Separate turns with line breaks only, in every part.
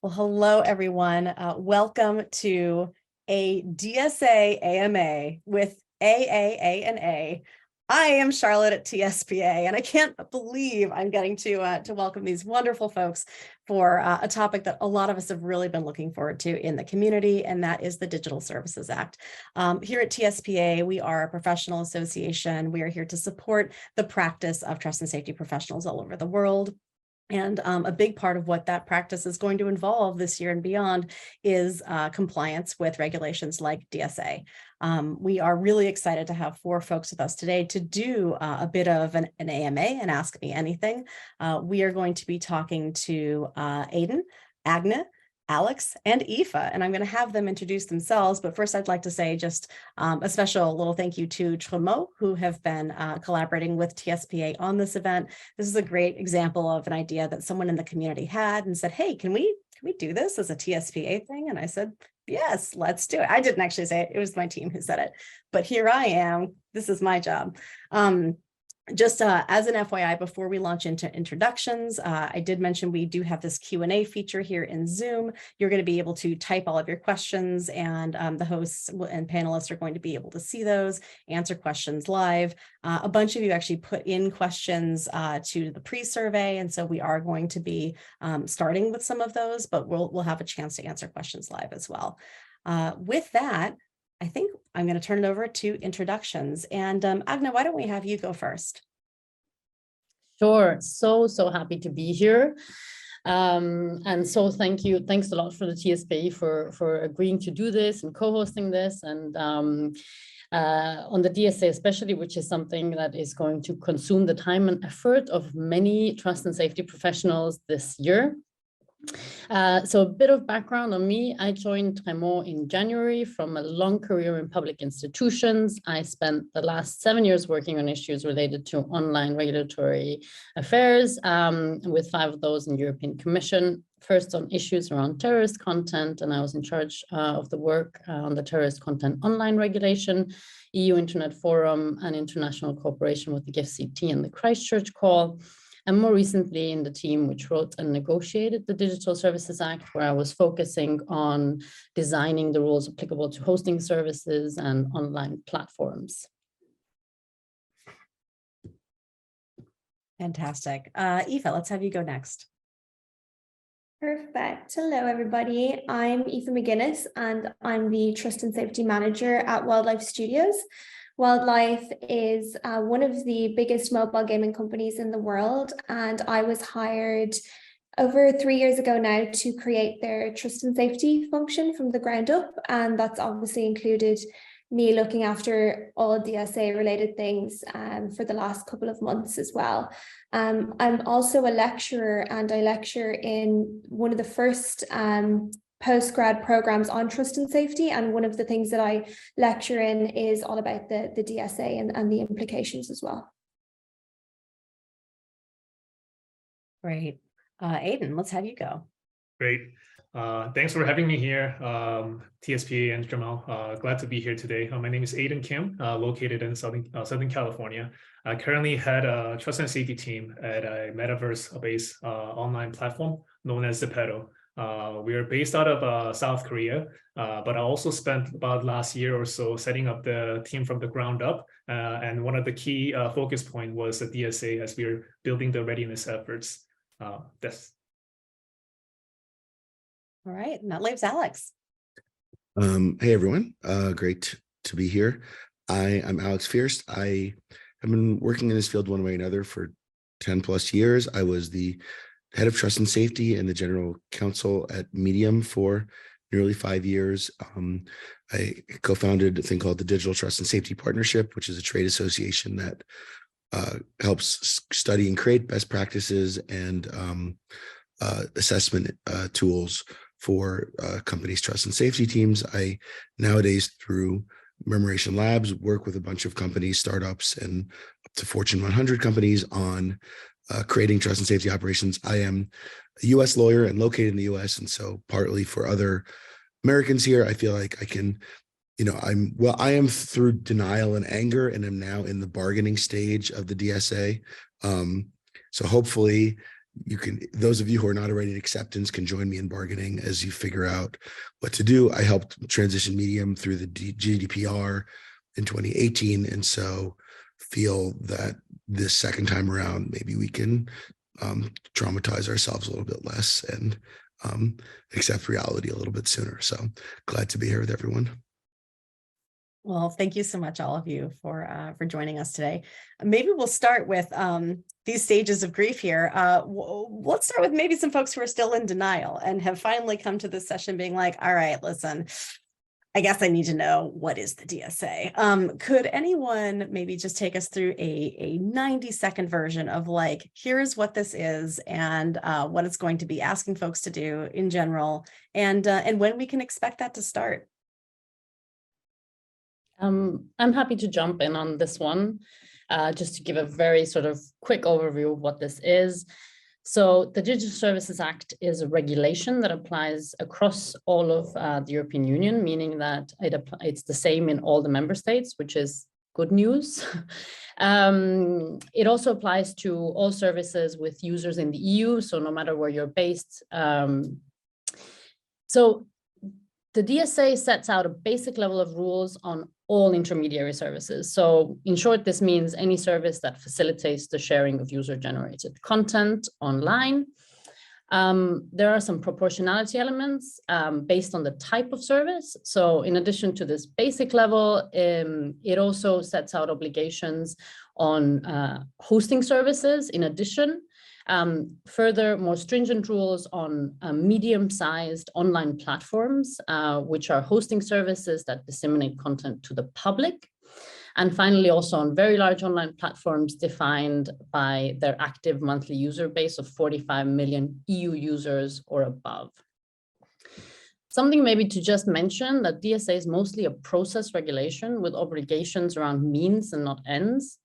Well, hello, everyone. Welcome to a DSA AMA with AAA and A. I am Charlotte at TSPA, and I can't believe I'm getting to welcome these wonderful folks for a topic that a lot of us have really been looking forward to in the community, and that is the Digital Services Act. Here at TSPA, we are a professional association. We are here to support the practice of trust and safety professionals all over the world. And a big part of what that practice is going to involve this year and beyond is compliance with regulations like DSA. We are really excited to have 4 folks with us today to do a bit of an AMA and Ask Me Anything. We are going to be talking to Aiden, Agna, Alex, and Aoife, and I'm going to have them introduce themselves. But first, I'd like to say just a special little thank you to Tremau, who have been collaborating with TSPA on this event. This is a great example of an idea that someone in the community had and said, hey, can we do this as a TSPA thing? And I said, yes, let's do it. I didn't actually say it. It was my team who said it. But here I am. This is my job. Just as an FYI, before we launch into introductions, I did mention we do have this Q&A feature here in Zoom. You're going to be able to type all of your questions, and the hosts and panelists are going to be able to see those, answer questions live. A bunch of you actually put in questions to the pre-survey, and so we are going to be starting with some of those, but we'll have a chance to answer questions live as well. With that, I think I'm going to turn it over to introductions. And Agna, why don't we have you go first?
Sure. So happy to be here. And so thanks a lot for the TSPA for agreeing to do this and co-hosting this, and on the DSA especially, which is something that is going to consume the time and effort of many trust and safety professionals this year. So a bit of background on me. I joined Tremau in January from a long career in public institutions. I spent the last 7 years working on issues related to online regulatory affairs, with 5 of those in European Commission. First on issues around terrorist content, and I was in charge of the work on the terrorist content online regulation, EU Internet Forum, and international cooperation with the GIFCT and the Christchurch Call. And more recently in the team which wrote and negotiated the Digital Services Act, where I was focusing on designing the rules applicable to hosting services and online platforms.
Fantastic. Aoife, let's have you go next.
Perfect. Hello, everybody. I'm Aoife McGuinness, and I'm the Trust and Safety Manager at Wildlife Studios. Wildlife is one of the biggest mobile gaming companies in the world, and I was hired over 3 years ago now to create their trust and safety function from the ground up, and that's obviously included me looking after all DSA related things for the last couple of months as well. I'm also a lecturer, and I lecture in one of the first postgrad programs on trust and safety, and one of the things that I lecture in is all about the DSA and the implications as well.
Great. Aiden, let's have you go.
Great. Thanks for having me here, TSPA and Tremau. Glad to be here today. My name is Aiden Kim, located in Southern California. I currently head a trust and safety team at a metaverse-based online platform known as Zepeto. We are based out of South Korea, but I also spent about last year or so setting up the team from the ground up. And one of the key focus point was the DSA as we are building the readiness efforts. That's
All right, and that leaves Alex.
Hey, everyone. Great to be here. I'm Alex Fierst. I have been working in this field one way or another for 10 plus years. I was the head of trust and safety and the general counsel at Medium for nearly 5 years. I co-founded a thing called the Digital Trust and Safety Partnership, which is a trade association that helps study and create best practices and assessment tools for companies' trust and safety teams. I nowadays, through Memoration Labs, work with a bunch of companies, startups, and up to Fortune 100 companies on creating trust and safety operations. I am a U.S. lawyer and located in the U.S. And so partly for other Americans here, I feel like I can, I am through denial and anger, and I'm now in the bargaining stage of the DSA. So hopefully you can, those of you who are not already in acceptance can join me in bargaining as you figure out what to do. I helped transition Medium through the GDPR in 2018. And so feel that this second time around, maybe we can traumatize ourselves a little bit less and accept reality a little bit sooner. So glad to be here with everyone.
Well, thank you so much, all of you, for joining us today. Maybe we'll start with these stages of grief here. Let's start with maybe some folks who are still in denial and have finally come to this session being like, all right, listen, I guess I need to know, what is the DSA? Could anyone maybe just take us through a 90-second version of like, here's what this is and what it's going to be asking folks to do in general, and when we can expect that to start?
I'm happy to jump in on this one, just to give a very sort of quick overview of what this is. So the Digital Services Act is a regulation that applies across all of the European Union, meaning that it's the same in all the member states, which is good news. It also applies to all services with users in the EU, so no matter where you're based. So the DSA sets out a basic level of rules on all intermediary services. So in short, this means any service that facilitates the sharing of user-generated content online. There are some proportionality elements based on the type of service. So in addition to this basic level, it also sets out obligations on hosting services in addition. Further, more stringent rules on medium-sized online platforms, which are hosting services that disseminate content to the public. And finally, also on very large online platforms defined by their active monthly user base of 45 million EU users or above. Something maybe to just mention that DSA is mostly a process regulation with obligations around means and not ends.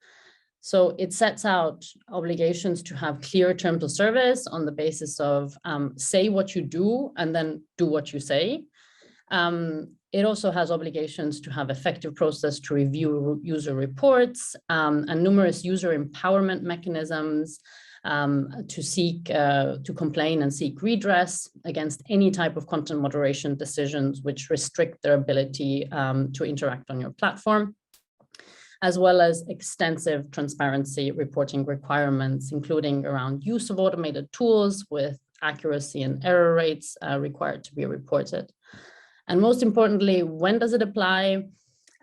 So it sets out obligations to have clear terms of service on the basis of say what you do and then do what you say. It also has obligations to have effective process to review user reports and numerous user empowerment mechanisms to complain and seek redress against any type of content moderation decisions which restrict their ability to interact on your platform, as well as extensive transparency reporting requirements, including around use of automated tools with accuracy and error rates required to be reported. And most importantly, when does it apply?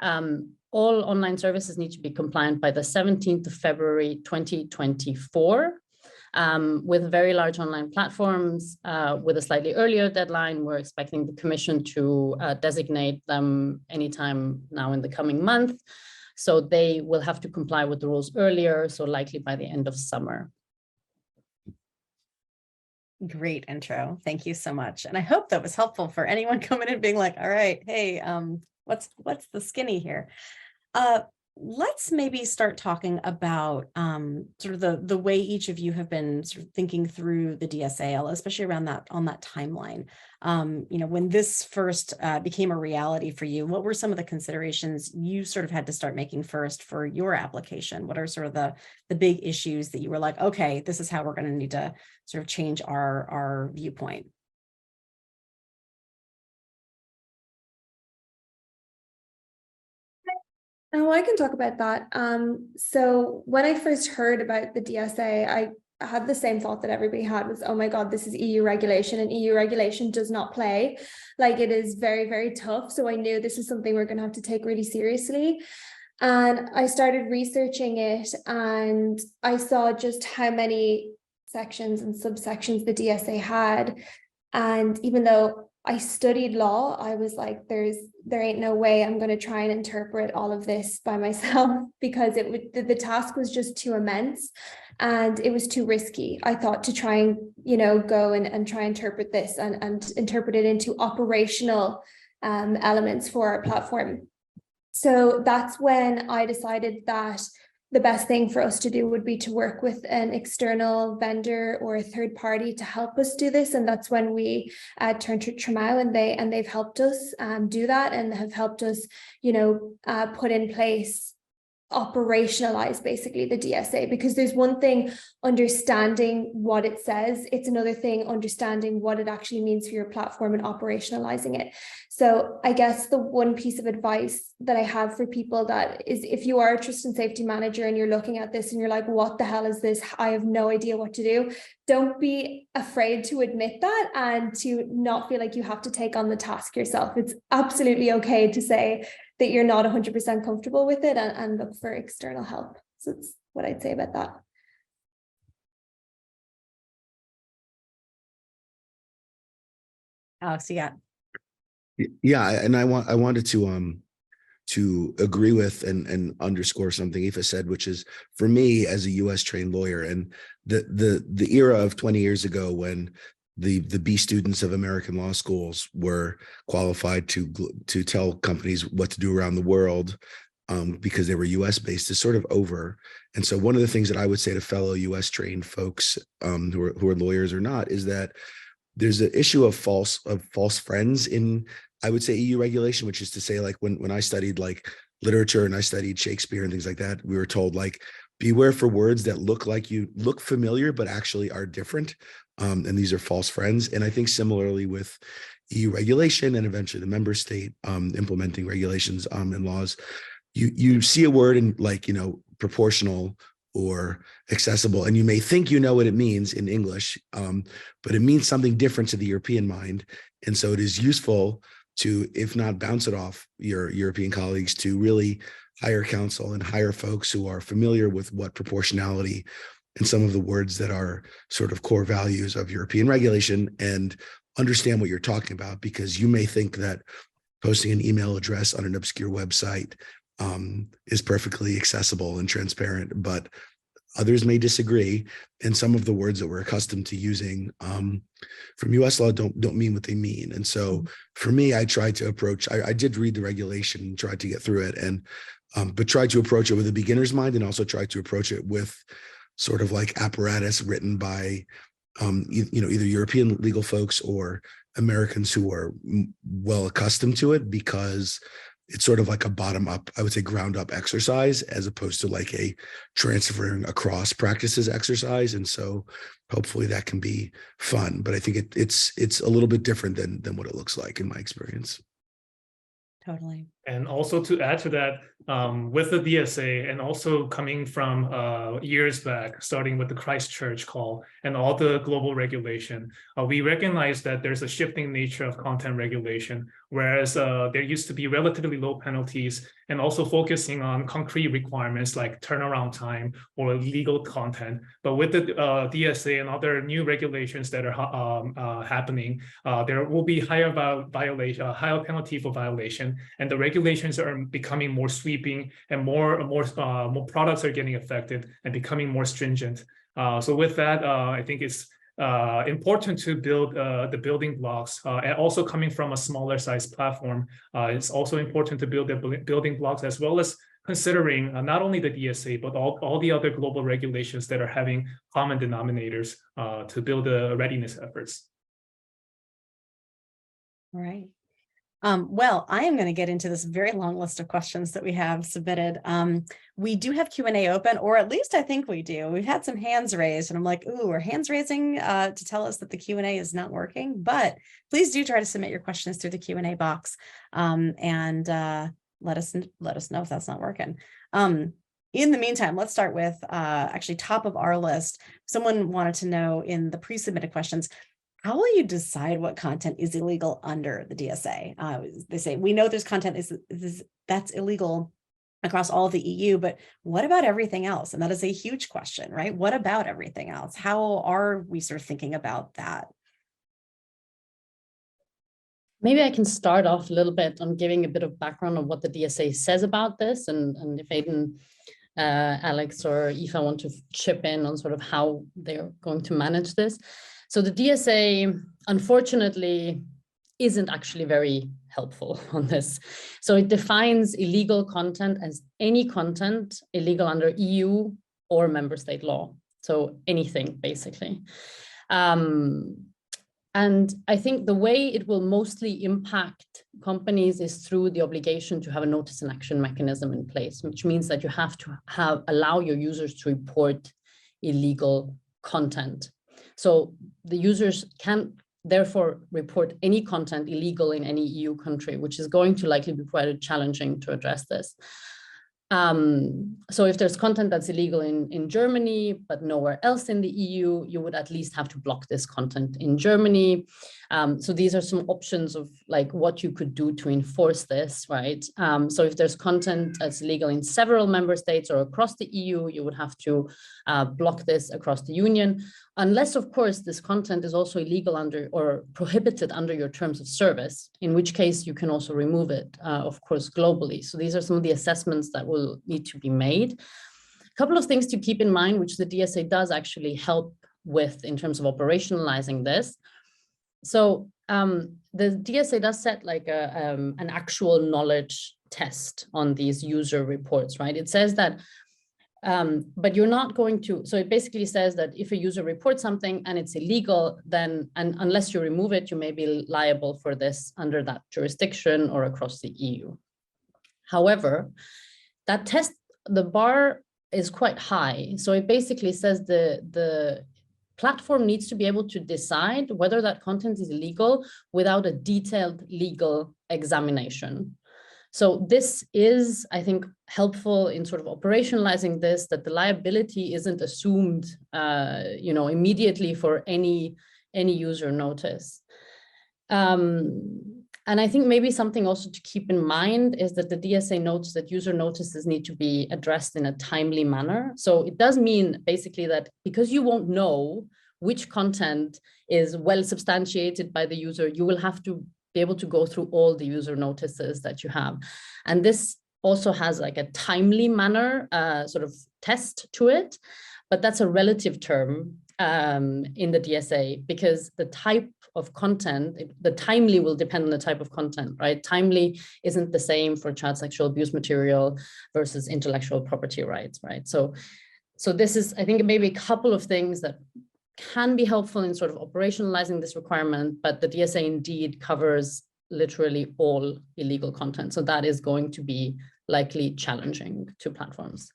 All online services need to be compliant by the 17th of February, 2024. With very large online platforms, with a slightly earlier deadline, we're expecting the Commission to designate them anytime now in the coming month. So they will have to comply with the rules earlier, so likely by the end of summer.
Great intro. Thank you so much. And I hope that was helpful for anyone coming in being like, all right, hey, what's the skinny here? Let's maybe start talking about sort of the way each of you have been sort of thinking through the DSA, especially around that timeline. You know, when this first became a reality for you, what were some of the considerations you sort of had to start making first for your application? What are sort of the big issues that you were like, okay, this is how we're going to need to sort of change our viewpoint?
Oh, I can talk about that. So when I first heard about the DSA, I had the same thought that everybody had was, oh my God, this is EU regulation, and EU regulation does not play. Like, it is very, very tough. So I knew this is something we're going to have to take really seriously. And I started researching it, and I saw just how many sections and subsections the DSA had. And even though I studied law, I was like, there ain't no way I'm going to try and interpret all of this by myself, because the task was just too immense and it was too risky. I thought to try and, go and try and interpret this and interpret it into operational elements for our platform. So that's when I decided that the best thing for us to do would be to work with an external vendor or a third party to help us do this. And that's when we turned to Tremau, and they've helped us do that, and have helped us, put in place operationalize basically the DSA, because there's one thing understanding what it says, it's another thing understanding what it actually means for your platform and operationalizing it. So I guess the one piece of advice that I have for people that is, if you are a trust and safety manager and you're looking at this and you're like, what the hell is this? I have no idea what to do. Don't be afraid to admit that and to not feel like you have to take on the task yourself. It's absolutely okay to say that you're not 100% comfortable with it and look for external help. So that's what I'd say about that.
Alex, yeah.
Yeah, and I wanted to agree with and underscore something Aoife said, which is, for me as a US trained lawyer, and the era of 20 years ago when the B students of American law schools were qualified to tell companies what to do around the world, because they were US based, is sort of over. And so one of the things that I would say to fellow US trained folks, who are lawyers or not, is that there's an issue of false friends in, I would say, EU regulation, which is to say, like when I studied like literature and I studied Shakespeare and things like that, we were told, like, beware for words that look familiar but actually are different, and these are false friends. And I think similarly with EU regulation and eventually the member state implementing regulations and laws, you see a word in, like, proportional or accessible, and you may think you know what it means in English, but it means something different to the European mind. And so it is useful to, if not bounce it off your European colleagues, to really hire counsel and hire folks who are familiar with what proportionality and some of the words that are sort of core values of European regulation, and understand what you're talking about, because you may think that posting an email address on an obscure website is perfectly accessible and transparent, but others may disagree. And some of the words that we're accustomed to using from US law don't mean what they mean. And so for me, I tried to approach, I did read the regulation and tried to get through it, and but tried to approach it with a beginner's mind, and also tried to approach it with sort of like apparatus written by either European legal folks or Americans who are well accustomed to it, because it's sort of like a bottom up, I would say ground up exercise, as opposed to like a transferring across practices exercise. And so hopefully that can be fun, but I think it's a little bit different than what it looks like in my experience.
Totally.
And also to add to that, with the DSA, and also coming from years back, starting with the Christchurch call and all the global regulation, we recognize that there's a shifting nature of content regulation, whereas there used to be relatively low penalties, and also focusing on concrete requirements like turnaround time or legal content. But with the DSA and other new regulations that are happening, there will be higher penalty for violation, and the regulations are becoming more sweeping, and more products are getting affected and becoming more stringent. So with that, I think it's important to build the building blocks, and also coming from a smaller size platform, it's also important to build the building blocks, as well as considering not only the DSA, but all the other global regulations that are having common denominators to build the readiness efforts.
All right. Well, I am going to get into this very long list of questions that we have submitted. We do have Q&A open, or at least I think we do. We've had some hands raised, and I'm like, ooh, are hands raising to tell us that the Q&A is not working? But please do try to submit your questions through the Q&A box, and let us know if that's not working. In the meantime, let's start with actually top of our list. Someone wanted to know in the pre-submitted questions, how will you decide what content is illegal under the DSA? They say, we know there's content that's illegal across all of the EU, but what about everything else? And that is a huge question, right? What about everything else? How are we sort of thinking about that?
Maybe I can start off a little bit on giving a bit of background on what the DSA says about this, and if Aidan, Alex, or Aoife want to chip in on sort of how they're going to manage this. So the DSA, unfortunately, isn't actually very helpful on this. So it defines illegal content as any content illegal under EU or member state law. So anything, basically. And I think the way it will mostly impact companies is through the obligation to have a notice and action mechanism in place, which means that you have to allow your users to report illegal content. So the users can therefore report any content illegal in any EU country, which is going to likely be quite challenging to address this. So if there's content that's illegal in Germany, but nowhere else in the EU, you would at least have to block this content in Germany. So these are some options of like what you could do to enforce this, right? So if there's content that's illegal in several member states or across the EU, you would have to block this across the union, unless of course this content is also illegal under or prohibited under your terms of service, in which case you can also remove it, of course, globally. So these are some of the assessments that will need to be made. A couple of things to keep in mind, which the DSA does actually help with in terms of operationalizing this. So the DSA does set like an actual knowledge test on these user reports, right? It says that, but you're not going to, so it basically says that if a user reports something and it's illegal, then, and unless you remove it, you may be liable for this under that jurisdiction or across the EU. However, that test, the bar is quite high. So it basically says the platform needs to be able to decide whether that content is illegal without a detailed legal examination. So this is, I think, helpful in sort of operationalizing this, that the liability isn't assumed, immediately for any user notice. And I think maybe something also to keep in mind is that the DSA notes that user notices need to be addressed in a timely manner. So it does mean basically that because you won't know which content is well substantiated by the user, you will have to be able to go through all the user notices that you have. And this also has like a timely manner sort of test to it, but that's a relative term in the DSA, because the type of content, the timely will depend on the type of content, right? Timely isn't the same for child sexual abuse material versus intellectual property rights, right? So this is, I think, maybe a couple of things that can be helpful in sort of operationalizing this requirement, but the DSA indeed covers literally all illegal content. So that is going to be likely challenging to platforms.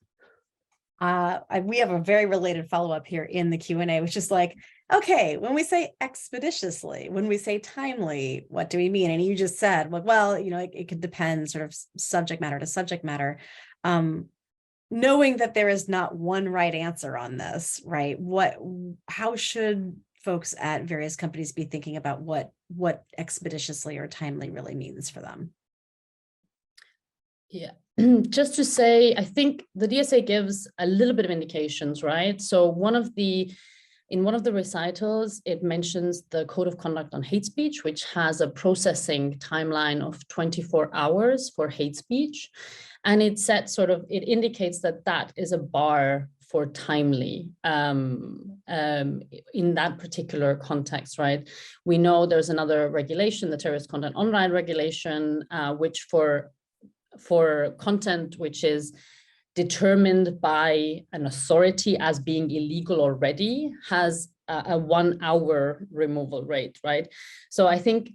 We have a very related follow-up here in the Q&A, which is like, okay, when we say expeditiously, when we say timely, what do we mean? And you just said, well, it could depend sort of subject matter to subject matter. Knowing that there is not one right answer on this, right? How should folks at various companies be thinking about what expeditiously or timely really means for them?
Yeah, just to say, I think the DSA gives a little bit of indications, right? So in one of the recitals, it mentions the Code of Conduct on Hate Speech, which has a processing timeline of 24 hours for hate speech. And it indicates that is a bar for timely in that particular context, right? We know there's another regulation, the Terrorist Content Online Regulation, which for content which is determined by an authority as being illegal already has a 1 hour removal rate, right? So I think,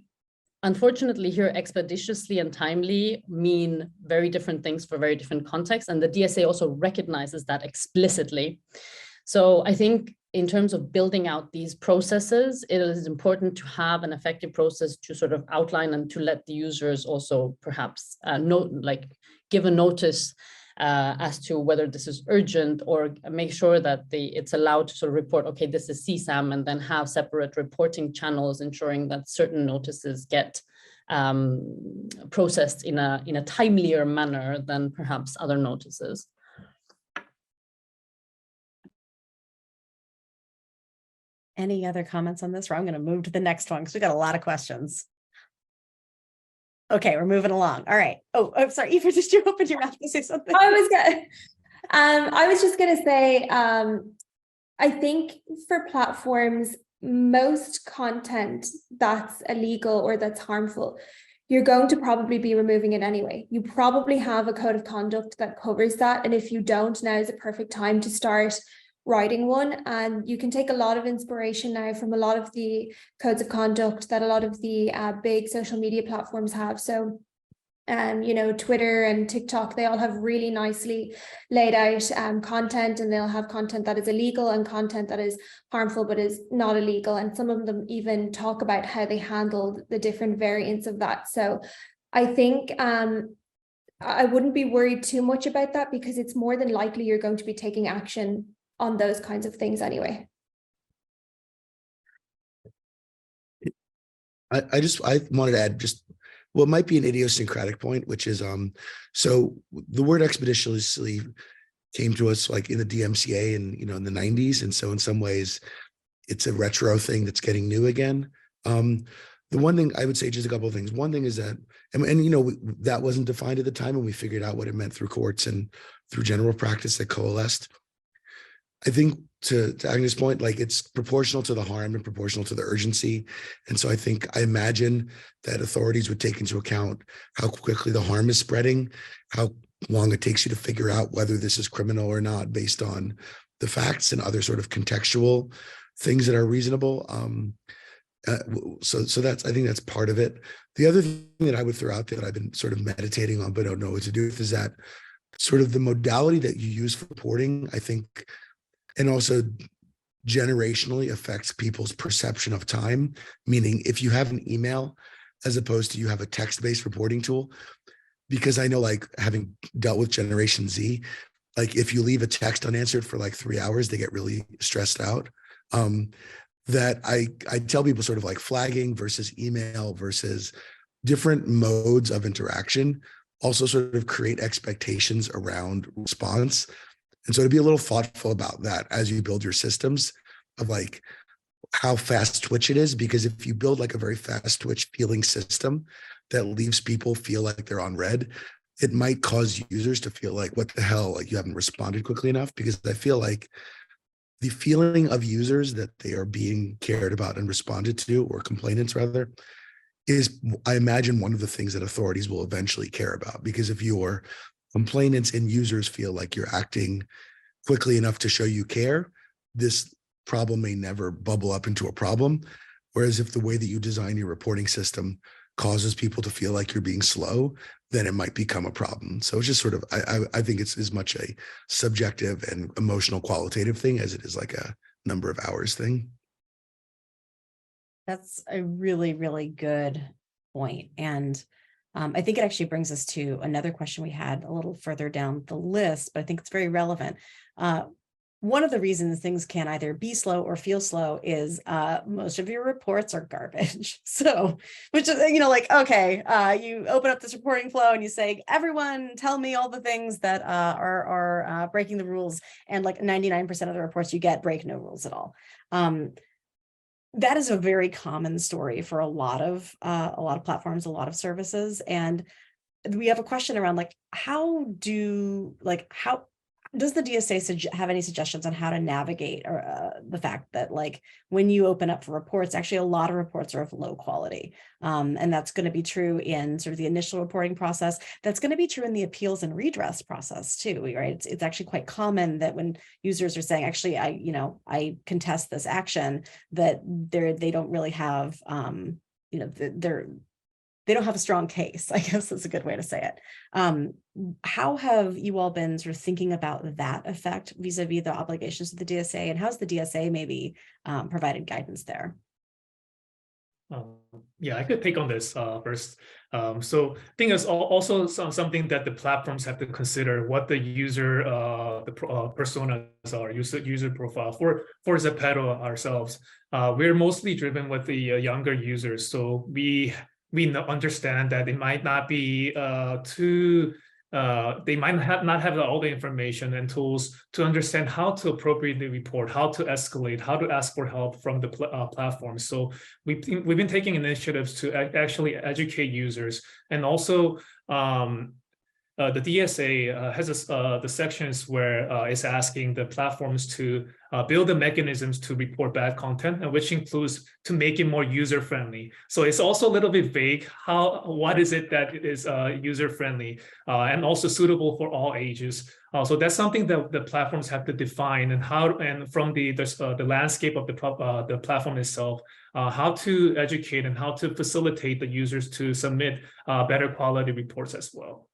unfortunately here, expeditiously and timely mean very different things for very different contexts. And the DSA also recognizes that explicitly. So I think in terms of building out these processes, it is important to have an effective process to sort of outline and to let the users also perhaps give a notice as to whether this is urgent, or make sure that it's allowed to sort of report, okay, this is CSAM, and then have separate reporting channels ensuring that certain notices get processed in a timelier manner than perhaps other notices.
Any other comments on this? Or I'm going to move to the next one because we got a lot of questions. Okay, we're moving along. All right. Oh, sorry. Eva, did you open your mouth to say something?
I was just going to say, I think for platforms, most content that's illegal or that's harmful, you're going to probably be removing it anyway. You probably have a code of conduct that covers that. And if you don't, now is a perfect time to start writing one. And you can take a lot of inspiration now from a lot of the codes of conduct that a lot of the big social media platforms have. So you know, Twitter and TikTok, they all have really nicely laid out content, and they'll have content that is illegal and content that is harmful but is not illegal. And some of them even talk about how they handled the different variants of that. So I think I wouldn't be worried too much about that, because it's more than likely you're going to be taking action on those kinds of things anyway.
I wanted to add just what might be an idiosyncratic point, which is so the word expeditiously came to us like in the DMCA and in the 90s, and so in some ways it's a retro thing that's getting new again. The one thing I would say, just a couple of things. One thing is that, and that wasn't defined at the time, and we figured out what it meant through courts and through general practice that coalesced. I think to Agnes' point, like it's proportional to the harm and proportional to the urgency. And so I imagine that authorities would take into account how quickly the harm is spreading, how long it takes you to figure out whether this is criminal or not based on the facts and other sort of contextual things that are reasonable. So I think that's part of it. The other thing that I would throw out there that I've been sort of meditating on, but don't know what to do with, is that sort of the modality that you use for reporting, I think, and also generationally affects people's perception of time. Meaning if you have an email as opposed to you have a text-based reporting tool, because I know, like, having dealt with Generation Z, like if you leave a text unanswered for like 3 hours, they get really stressed out. That I tell people sort of like flagging versus email versus different modes of interaction also sort of create expectations around response. And so to be a little thoughtful about that as you build your systems, of like how fast twitch it is, because if you build like a very fast twitch feeling system that leaves people feel like they're on red, it might cause users to feel like, what the hell, like you haven't responded quickly enough. Because I feel like the feeling of users that they are being cared about and responded to, or complainants rather, is, I imagine, one of the things that authorities will eventually care about. Because if your complainants and users feel like you're acting quickly enough to show you care, this problem may never bubble up into a problem. Whereas if the way that you design your reporting system causes people to feel like you're being slow, then it might become a problem. So it's just sort of, I think it's as much a subjective and emotional qualitative thing as it is like a number of hours thing.
That's a really, really good point. And I think it actually brings us to another question we had a little further down the list, but I think it's very relevant. One of the reasons things can either be slow or feel slow is most of your reports are garbage. So, which is, like, okay, you open up this reporting flow and you say, everyone tell me all the things that are breaking the rules. And like 99% of the reports you get break no rules at all. That is a very common story for a lot of platforms, a lot of services. And we have a question around like, how does the DSA have any suggestions on how to navigate the fact that, like, when you open up for reports, actually a lot of reports are of low quality. And that's going to be true in sort of the initial reporting process. That's going to be true in the appeals and redress process too, right? It's actually quite common that when users are saying, actually, I contest this action, that they don't really have, they don't have a strong case, I guess that's a good way to say it. How have you all been sort of thinking about that effect vis-a-vis the obligations of the DSA, and how's the DSA maybe provided guidance there?
Yeah, I could take on this first. So I think it's also something that the platforms have to consider, what the user, personas are, user profile. For Zepeto ourselves, we're mostly driven with the younger users. So we understand that it might not be they might not have all the information and tools to understand how to appropriately report, how to escalate, how to ask for help from the platform. So we've been taking initiatives to actually educate users, and also the DSA has the sections where it's asking the platforms to build the mechanisms to report bad content, and which includes to make it more user-friendly. So it's also a little bit vague. What is it that is user-friendly and also suitable for all ages? So that's something that the platforms have to define, and from the landscape of the platform itself, how to educate and how to facilitate the users to submit better quality reports as well.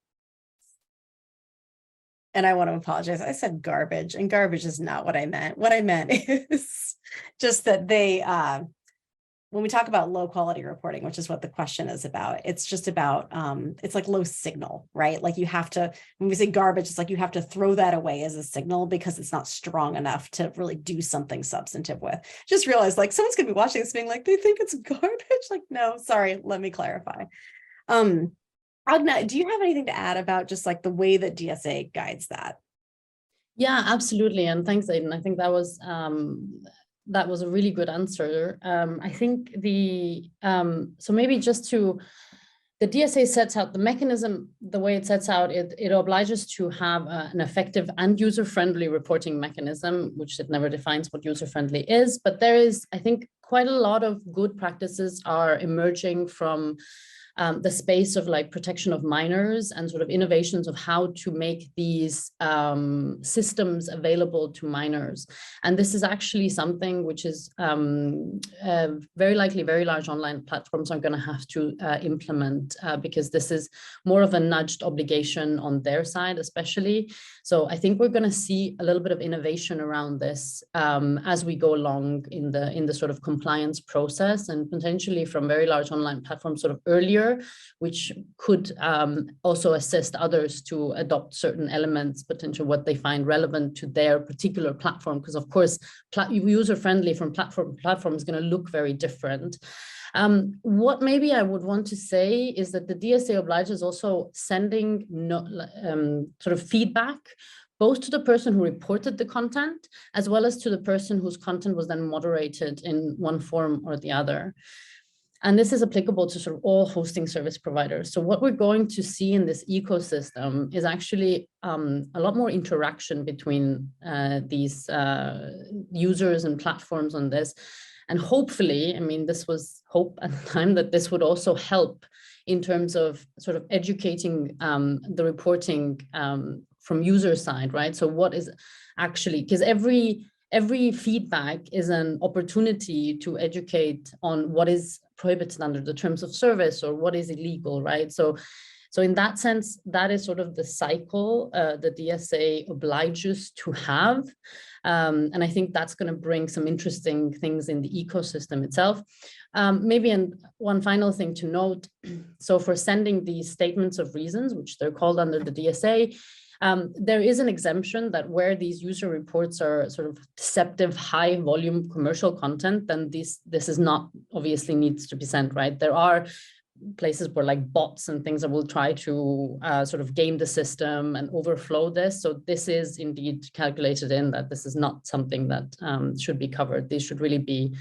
And I want to apologize. I said garbage, and garbage is not what I meant. What I meant is just that they, when we talk about low quality reporting, which is what the question is about, it's just about, it's like low signal, right? Like you have to, when we say garbage, it's like you have to throw that away as a signal because it's not strong enough to really do something substantive with. Just realize like someone's gonna be watching this being like, they think it's garbage. Like, no, sorry, let me clarify. Agna, do you have anything to add about just like the way that DSA guides that?
Yeah, absolutely. And thanks, Aiden. I think that was a really good answer. I think so maybe just the DSA sets out the mechanism, the way it sets out, it obliges to have an effective and user-friendly reporting mechanism, which it never defines what user-friendly is. But there is, I think, quite a lot of good practices are emerging from the space of like protection of minors and sort of innovations of how to make these systems available to minors. And this is actually something which is very likely very large online platforms are going to have to implement because this is more of a nudged obligation on their side, especially. So I think we're going to see a little bit of innovation around this as we go along in the sort of compliance process, and potentially from very large online platforms sort of earlier, which could also assist others to adopt certain elements, potentially what they find relevant to their particular platform. Because of course, user-friendly from platform to platform is going to look very different. What maybe I would want to say is that the DSA obliges also sending sort of feedback both to the person who reported the content, as well as to the person whose content was then moderated in one form or the other. And this is applicable to sort of all hosting service providers. So what we're going to see in this ecosystem is actually a lot more interaction between these users and platforms on this. And hopefully, I mean, this was hope at the time that this would also help in terms of sort of educating the reporting from user side, right? So what is actually, because every feedback is an opportunity to educate on what is prohibited under the terms of service or what is illegal, right? So in that sense, that is sort of the cycle the DSA obliges to have. And I think that's going to bring some interesting things in the ecosystem itself. Maybe one final thing to note. So for sending these statements of reasons, which they're called under the DSA, there is an exemption that where these user reports are sort of deceptive, high volume commercial content, then this is not obviously needs to be sent, right? There are places where like bots and things that will try to sort of game the system and overflow this. So this is indeed calculated in that this is not something that should be covered. These should really be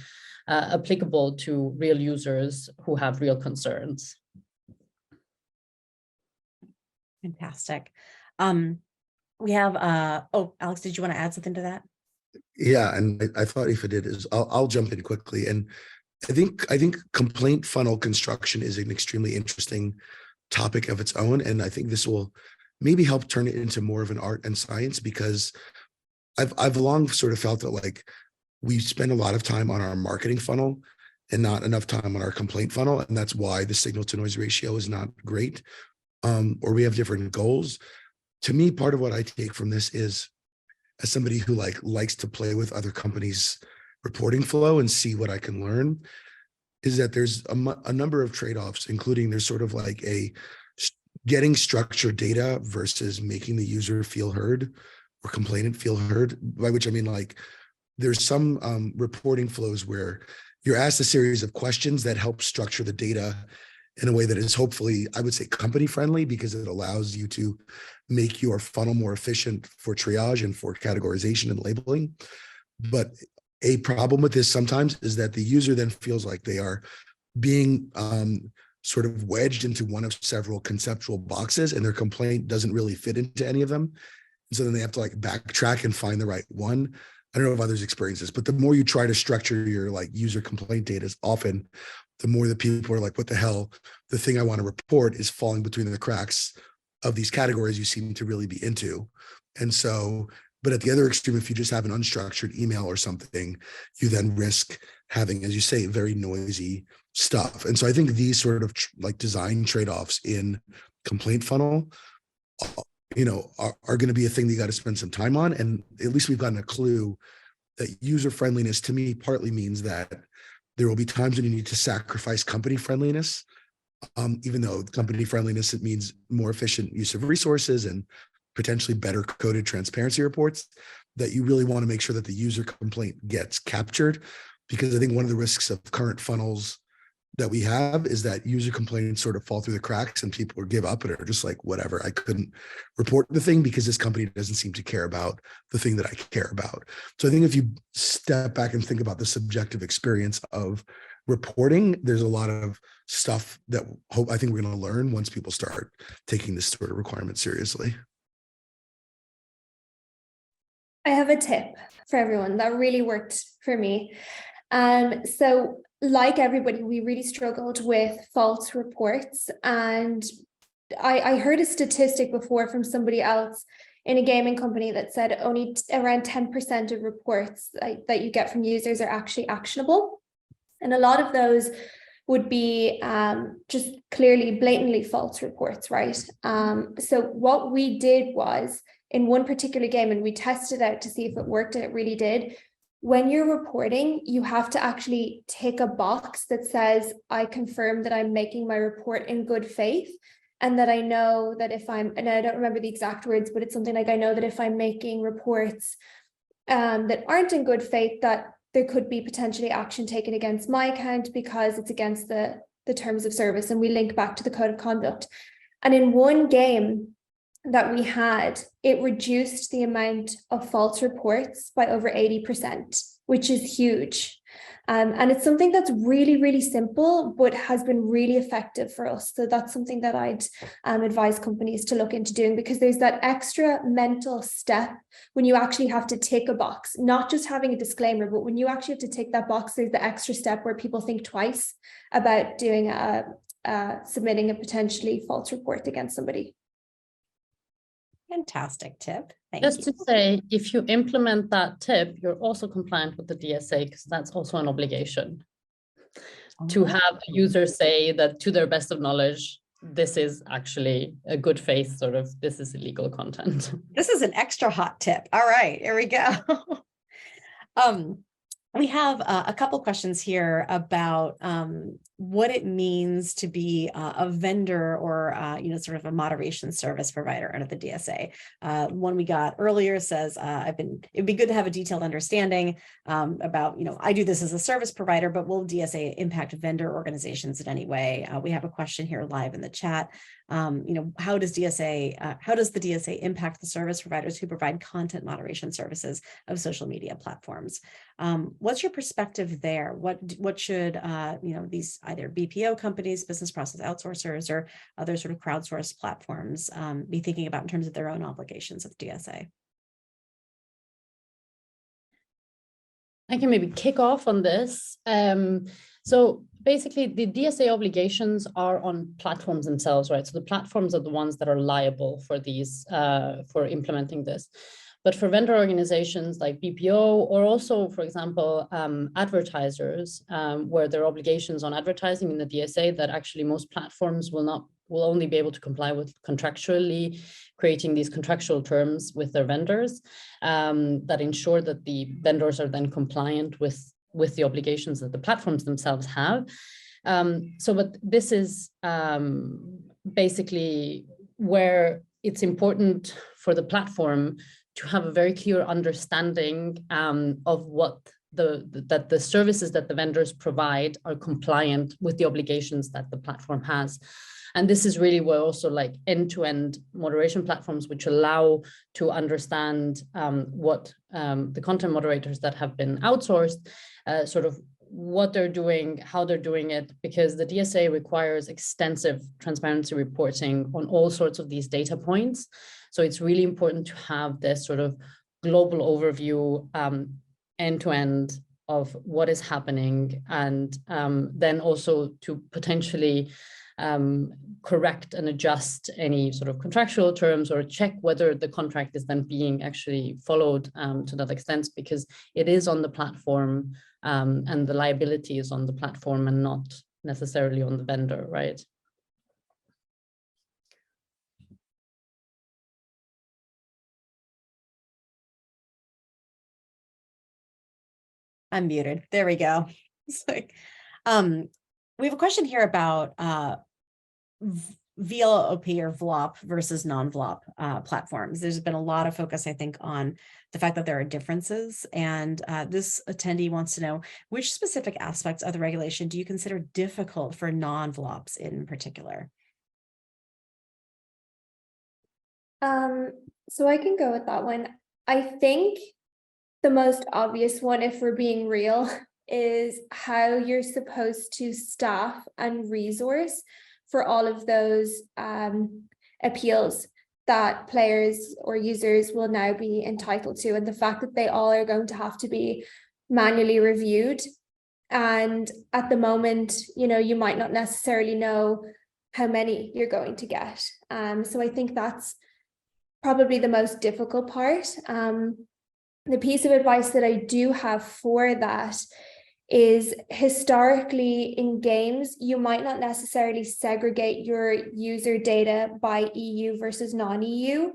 applicable to real users who have real concerns.
Fantastic. We have, oh, Alex, did you want to add something to that?
Yeah, and I thought if it did is I'll jump in quickly. And I think complaint funnel construction is an extremely interesting topic of its own. And I think this will maybe help turn it into more of an art and science, because I've long sort of felt that like we spend a lot of time on our marketing funnel and not enough time on our complaint funnel. And that's why the signal to noise ratio is not great. Or we have different goals. To me, part of what I take from this is, as somebody who likes to play with other companies' reporting flow and see what I can learn, is that there's a number of trade-offs, including there's sort of like getting structured data versus making the user feel heard or complainant feel heard, by which I mean like there's some reporting flows where you're asked a series of questions that help structure the data in a way that is hopefully, I would say, company friendly, because it allows you to make your funnel more efficient for triage and for categorization and labeling. But a problem with this sometimes is that the user then feels like they are being sort of wedged into one of several conceptual boxes, and their complaint doesn't really fit into any of them. And so then they have to like backtrack and find the right one. I don't know if others experience this, but the more you try to structure your like user complaint data, often the more that people are like, what the hell? The thing I want to report is falling between the cracks of these categories you seem to really be into. And so, but at the other extreme, if you just have an unstructured email or something, you then risk having, as you say, very noisy stuff. And so I think these sort of like design trade-offs in complaint funnel, you know, are going to be a thing that you got to spend some time on. And at least we've gotten a clue that user friendliness to me partly means that there will be times when you need to sacrifice company friendliness. Even though company friendliness, it means more efficient use of resources and potentially better coded transparency reports, that you really want to make sure that the user complaint gets captured. Because I think one of the risks of current funnels that we have is that user complaints sort of fall through the cracks and people give up and are just like, whatever, I couldn't report the thing because this company doesn't seem to care about the thing that I care about. So I think if you step back and think about the subjective experience of reporting, there's a lot of stuff that I think we're going to learn once people start taking this sort of requirement seriously.
I have a tip for everyone that really worked for me. So like everybody, we really struggled with false reports. And I heard a statistic before from somebody else in a gaming company that said only around 10% of reports that you get from users are actually actionable. And a lot of those would be just clearly, blatantly false reports, right? So what we did was, in one particular game, and we tested out to see if it worked, and it really did. When you're reporting, you have to actually tick a box that says, I confirm that I'm making my report in good faith, and that I know that if I'm, and I don't remember the exact words, but it's something like, I know that if I'm making reports that aren't in good faith, that there could be potentially action taken against my account because it's against the terms of service. And we link back to the code of conduct. And in one game that we had, it reduced the amount of false reports by over 80%, which is huge. And it's something that's really, really simple, but has been really effective for us. So that's something that I'd advise companies to look into doing, because there's that extra mental step when you actually have to tick a box, not just having a disclaimer, but when you actually have to tick that box, there's the extra step where people think twice about doing submitting a potentially false report against somebody.
Fantastic tip. Thank
Just
you.
to say, if you implement that tip, you're also compliant with the DSA, because that's also an obligation to have users say that to their best of knowledge, this is actually a good faith sort of, this is illegal content.
This is an extra hot tip. All right, here we go. We have a couple questions here about what it means to be a vendor or sort of a moderation service provider under the DSA. One we got earlier says, it'd be good to have a detailed understanding about, I do this as a service provider, but will DSA impact vendor organizations in any way? We have a question here live in the chat. How does the DSA impact the service providers who provide content moderation services of social media platforms? What's your perspective there? What should these either BPO companies, business process outsourcers, or other sort of crowdsourced platforms be thinking about in terms of their own obligations of DSA?
I can maybe kick off on this. So basically, the DSA obligations are on platforms themselves, right? So the platforms are the ones that are liable for these, for implementing this. But for vendor organizations like BPO, or also, for example, advertisers, where there are obligations on advertising in the DSA that actually most platforms will only be able to comply with contractually, creating these contractual terms with their vendors that ensure that the vendors are then compliant with the obligations that the platforms themselves have. But this is basically where it's important for the platform to have a very clear understanding of what that the services that the vendors provide are compliant with the obligations that the platform has. And this is really where also like end-to-end moderation platforms, which allow to understand what the content moderators that have been outsourced, sort of what they're doing, how they're doing it, because the DSA requires extensive transparency reporting on all sorts of these data points. So it's really important to have this sort of global overview end to end of what is happening, and then also to potentially correct and adjust any sort of contractual terms, or check whether the contract is then being actually followed to that extent, because it is on the platform and the liability is on the platform and not necessarily on the vendor, right?
I'm muted. There we go. It's like, we have a question here about VLOP or VLOP versus non-VLOP platforms. There's been a lot of focus, I think, on the fact that there are differences. And this attendee wants to know, which specific aspects of the regulation do you consider difficult for non-VLOPs in particular?
So I can go with that one. I think the most obvious one, if we're being real, is how you're supposed to staff and resource for all of those appeals that players or users will now be entitled to, and the fact that they all are going to have to be manually reviewed. And at the moment, you know, you might not necessarily know how many you're going to get. So I think that's probably the most difficult part. The piece of advice that I do have for that is, historically in games, you might not necessarily segregate your user data by EU versus non-EU.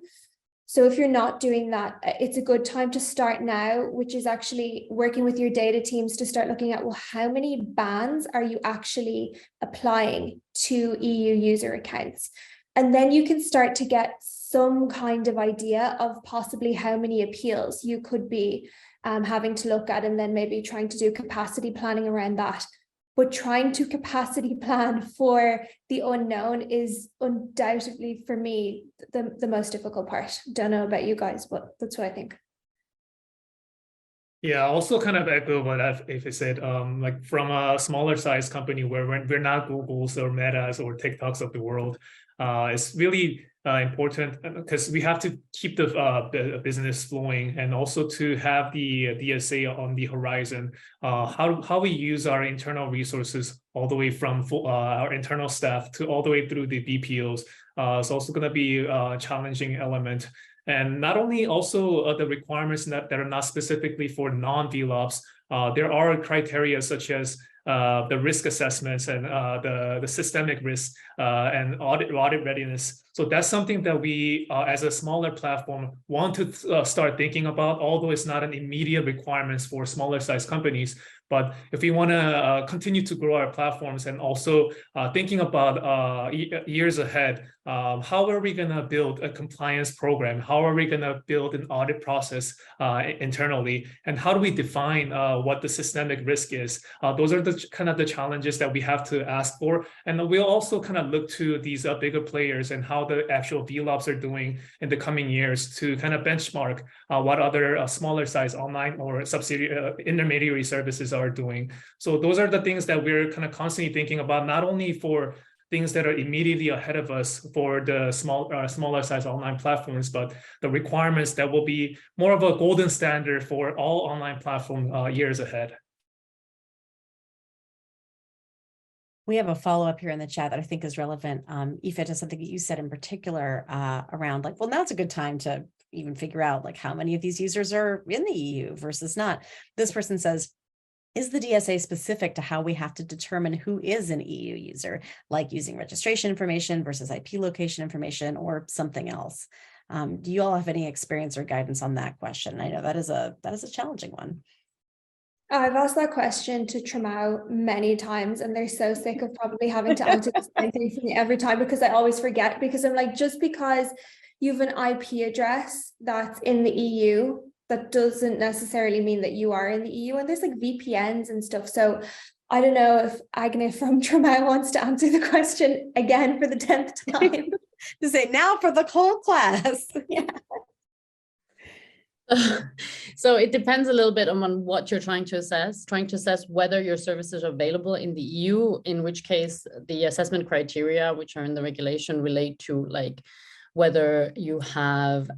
So if you're not doing that, it's a good time to start now, which is actually working with your data teams to start looking at, well, how many bans are you actually applying to EU user accounts? And then you can start to get some kind of idea of possibly how many appeals you could be having to look at, and then maybe trying to do capacity planning around that. But trying to capacity plan for the unknown is undoubtedly, for me, the most difficult part. Don't know about you guys, but that's what I think.
Yeah, I also kind of echo what Aoife said. Like from a smaller size company where we're not Googles or Metas or TikToks of the world, it's really important because we have to keep the business flowing, and also to have the DSA on the horizon. How we use our internal resources all the way from our internal staff to all the way through the BPOs. It's also going to be a challenging element. And not only also the requirements that are not specifically for non-VLOPs, there are criteria such as the risk assessments and the systemic risk and audit readiness. So that's something that we, as a smaller platform, want to start thinking about, although it's not an immediate requirement for smaller size companies. But if we want to continue to grow our platforms, and also thinking about years ahead, how are we going to build a compliance program? How are we going to build an audit process internally? And how do we define what the systemic risk is? Those are the kind of the challenges that we have to ask for. And we'll also kind of look to these bigger players and how the actual VLOPs are doing in the coming years to kind of benchmark what other smaller size online or subsidiary intermediary services are doing. So those are the things that we're kind of constantly thinking about, not only for things that are immediately ahead of us for the smaller size online platforms, but the requirements that will be more of a golden standard for all online platform years ahead.
We have a follow-up here in the chat that I think is relevant, Aoife, to something that you said in particular around like, well, now it's a good time to even figure out like how many of these users are in the EU versus not. This person says, is the DSA specific to how we have to determine who is an EU user, like using registration information versus IP location information or something else? Do you all have any experience or guidance on that question? I know that is a challenging one.
I've asked that question to Tremau many times, and they're so sick of probably having to answer the same thing for me every time, because I always forget, because I'm like, just because you have an IP address that's in the EU, that doesn't necessarily mean that you are in the EU, and there's like VPNs and stuff. So I don't know if Agnes from Tremau wants to answer the question again for the 10th time.
To say now for the whole class.
Yeah.
So it depends a little bit on what you're trying to assess whether your services are available in the EU, in which case the assessment criteria, which are in the regulation, relate to like whether you have,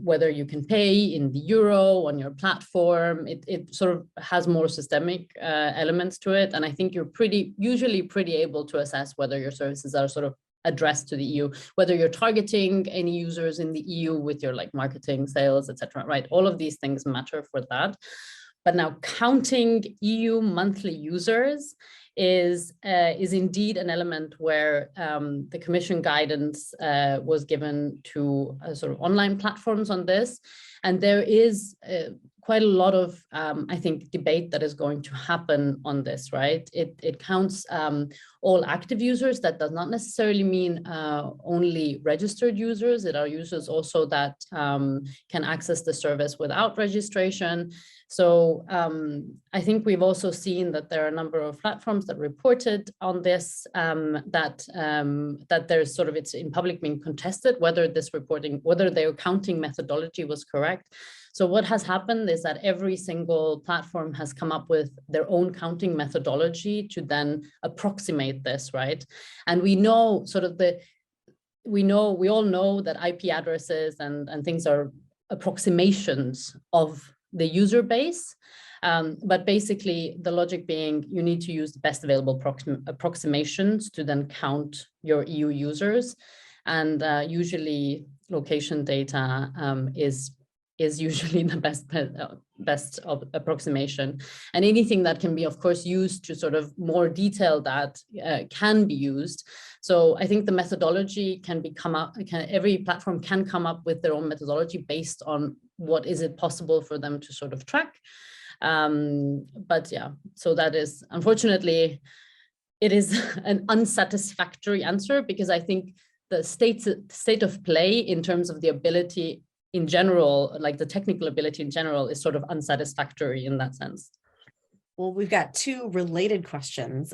whether you can pay in the euro on your platform. It sort of has more systemic elements to it. And I think you're usually pretty able to assess whether your services are sort of addressed to the EU, whether you're targeting any users in the EU with your like marketing, sales, etc. Right? All of these things matter for that. But now counting EU monthly users is indeed an element where the Commission guidance was given to sort of online platforms on this. And there is quite a lot of, I think, debate that is going to happen on this, right? It counts all active users. That does not necessarily mean only registered users. It are users also that can access the service without registration. So I think we've also seen that there are a number of platforms that reported on this, that there's sort of, it's in public being contested whether this reporting, whether their counting methodology was correct. So what has happened is that every single platform has come up with their own counting methodology to then approximate this, right? And we know sort of we all know that IP addresses and things are approximations of the user base. But basically the logic being you need to use the best available approximations to then count your EU users. And usually location data is usually the best approximation. And anything that can be, of course, used to sort of more detail that can be used. So I think the methodology can every platform can come up with their own methodology based on what is it possible for them to sort of track. But yeah, so that is, unfortunately, it is an unsatisfactory answer, because I think the state of play in terms of the ability in general, like the technical ability in general, is sort of unsatisfactory in that sense.
Well, we've got two related questions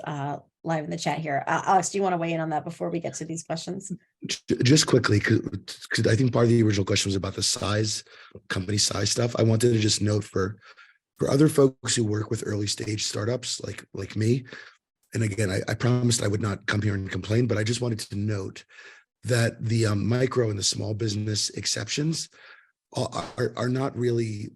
live in the chat here. Alex, do you want to weigh in on that before we get to these questions?
Just quickly, because I think part of the original question was about the size, company size stuff. I wanted to just note for other folks who work with early stage startups like me, and again, I promised I would not come here and complain, but I just wanted to note that the micro and the small business exceptions are not really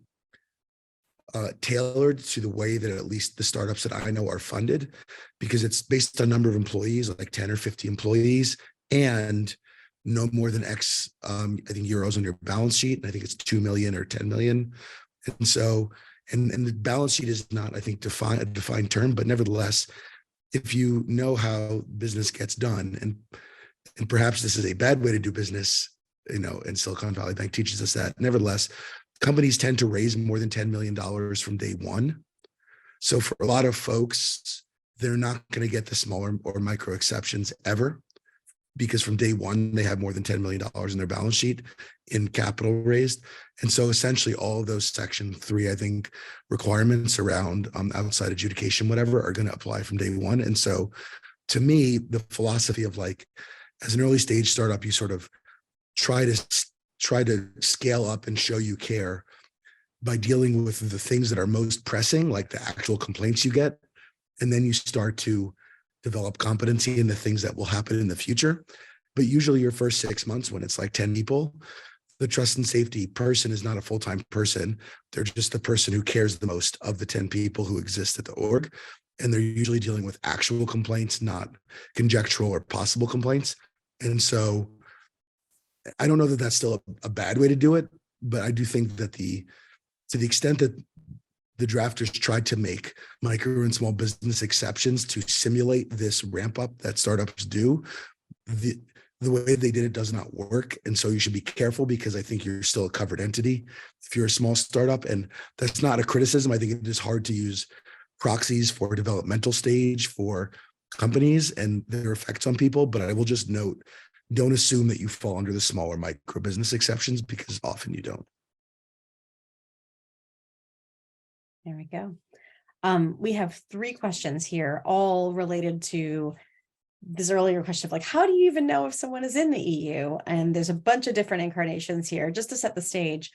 tailored to the way that at least the startups that I know are funded, because it's based on number of employees, like 10 or 50 employees, and no more than X, I think, euros on your balance sheet. And I think it's 2 million or 10 million. And so, and the balance sheet is not, I think, a defined term, but nevertheless, if you know how business gets done, and perhaps this is a bad way to do business, and Silicon Valley Bank teaches us that. Nevertheless, companies tend to raise more than $10 million from day one. So for a lot of folks, they're not going to get the smaller or micro exceptions ever, because from day one, they have more than $10 million in their balance sheet in capital raised. And so essentially all of those Section 3, I think, requirements around outside adjudication, whatever, are going to apply from day one. And so to me, the philosophy of, like, as an early stage startup, you sort of try to scale up and show you care by dealing with the things that are most pressing, like the actual complaints you get. And then you start to develop competency in the things that will happen in the future. But usually your first 6 months, when it's like 10 people, the trust and safety person is not a full-time person. They're just the person who cares the most of the 10 people who exist at the org. And they're usually dealing with actual complaints, not conjectural or possible complaints. And so I don't know that that's still a bad way to do it, but I do think that to the extent that the drafters tried to make micro and small business exceptions to simulate this ramp up that startups do, the way they did it does not work. And so you should be careful, because I think you're still a covered entity if you're a small startup. And that's not a criticism. I think it is hard to use proxies for developmental stage for companies and their effects on people. But I will just note, don't assume that you fall under the smaller micro business exceptions, because often you don't.
There we go. We have 3 questions here, all related to this earlier question of, like, how do you even know if someone is in the EU? And there's a bunch of different incarnations here. Just to set the stage,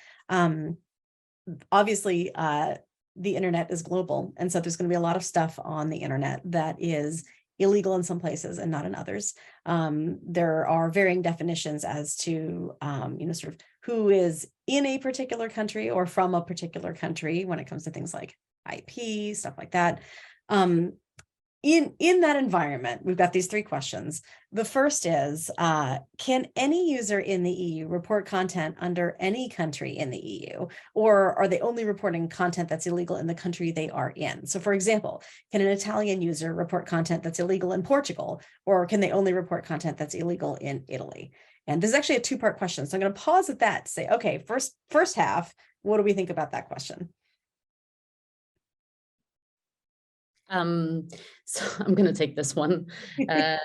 obviously, the internet is global. And so there's going to be a lot of stuff on the internet that is illegal in some places and not in others. There are varying definitions as to, sort of who is in a particular country or from a particular country when it comes to things like IP, stuff like that. In that environment, we've got these three questions. The first is, can any user in the EU report content under any country in the EU, or are they only reporting content that's illegal in the country they are in? So for example, can an Italian user report content that's illegal in Portugal, or can they only report content that's illegal in Italy? And this is actually a two-part question. So I'm going to pause at that to say, okay, first half, what do we think about that question?
So I'm going to take this one. The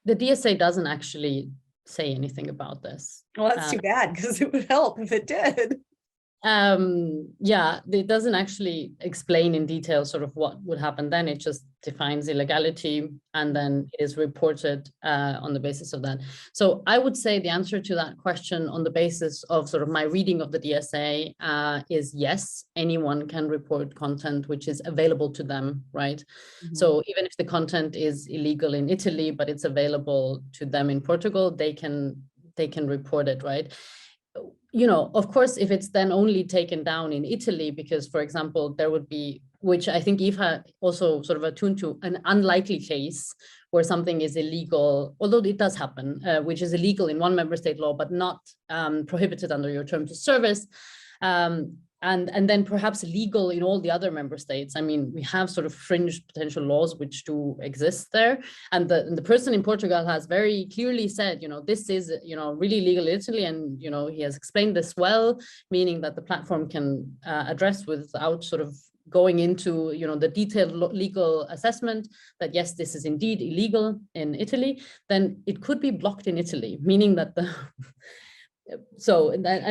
DSA doesn't actually say anything about this.
Well, that's too bad, because it would help if it did.
Yeah, it doesn't actually explain in detail sort of what would happen then. It just defines illegality, and then it is reported on the basis of that. So I would say the answer to that question on the basis of sort of my reading of the DSA is yes, anyone can report content which is available to them, right? Mm-hmm. So even if the content is illegal in Italy, but it's available to them in Portugal, they can report it, right? Of course, if it's then only taken down in Italy, because, for example, there would be, which I think Eva also sort of attuned to, an unlikely case where something is illegal, although it does happen, which is illegal in one member state law, but not prohibited under your terms of service. And then perhaps legal in all the other member states. I mean, we have sort of fringe potential laws which do exist there. And the person in Portugal has very clearly said, this is, really legal in Italy. And, he has explained this well, meaning that the platform can address without sort of going into, the detailed legal assessment that, yes, this is indeed illegal in Italy, then it could be blocked in Italy, meaning that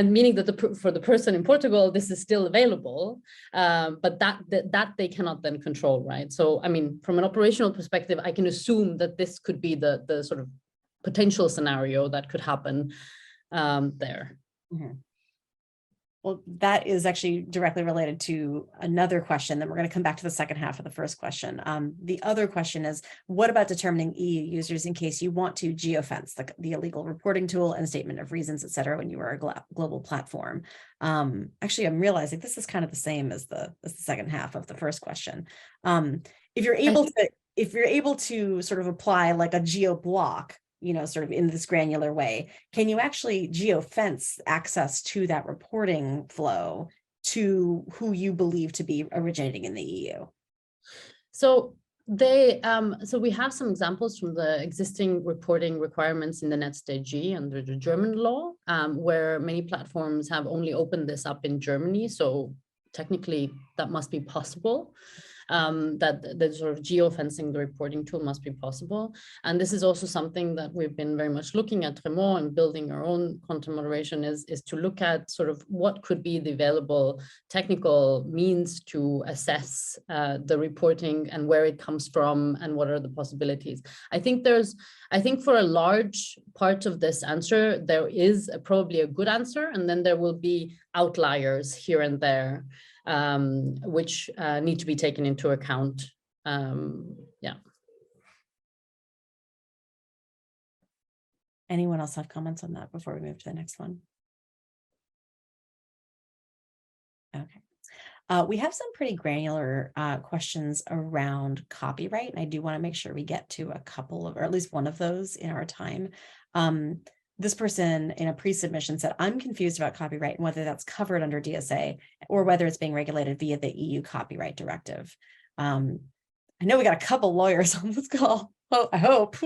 meaning that for the person in Portugal, this is still available, but that they cannot then control, right? So, I mean, from an operational perspective, I can assume that this could be the sort of potential scenario that could happen there. Mm-hmm.
Well, that is actually directly related to another question. Then we're going to come back to the second half of the first question. The other question is, what about determining EU users in case you want to geofence the illegal reporting tool and statement of reasons, et cetera, when you are a global platform? Actually, I'm realizing this is kind of the same as the second half of the first question. If you're able to sort of apply like a geo block, sort of in this granular way, can you actually geofence access to that reporting flow to who you believe to be originating in the EU?
So we have some examples from the existing reporting requirements in the NetzDG under the German law, where many platforms have only opened this up in Germany. So technically that must be possible. That the sort of geofencing the reporting tool must be possible. And this is also something that we've been very much looking at Tremau and building our own content moderation is to look at sort of what could be the available technical means to assess the reporting and where it comes from and what are the possibilities. I think for a large part of this answer, there is probably a good answer, and then there will be outliers here and there, which need to be taken into account. Yeah.
Anyone else have comments on that before we move to the next one? Okay. We have some pretty granular questions around copyright, and I do want to make sure we get to a couple of, or at least one of those in our time. This person in a pre-submission said, I'm confused about copyright and whether that's covered under DSA or whether it's being regulated via the EU copyright directive. I know we got a couple lawyers on this call. Oh, I hope.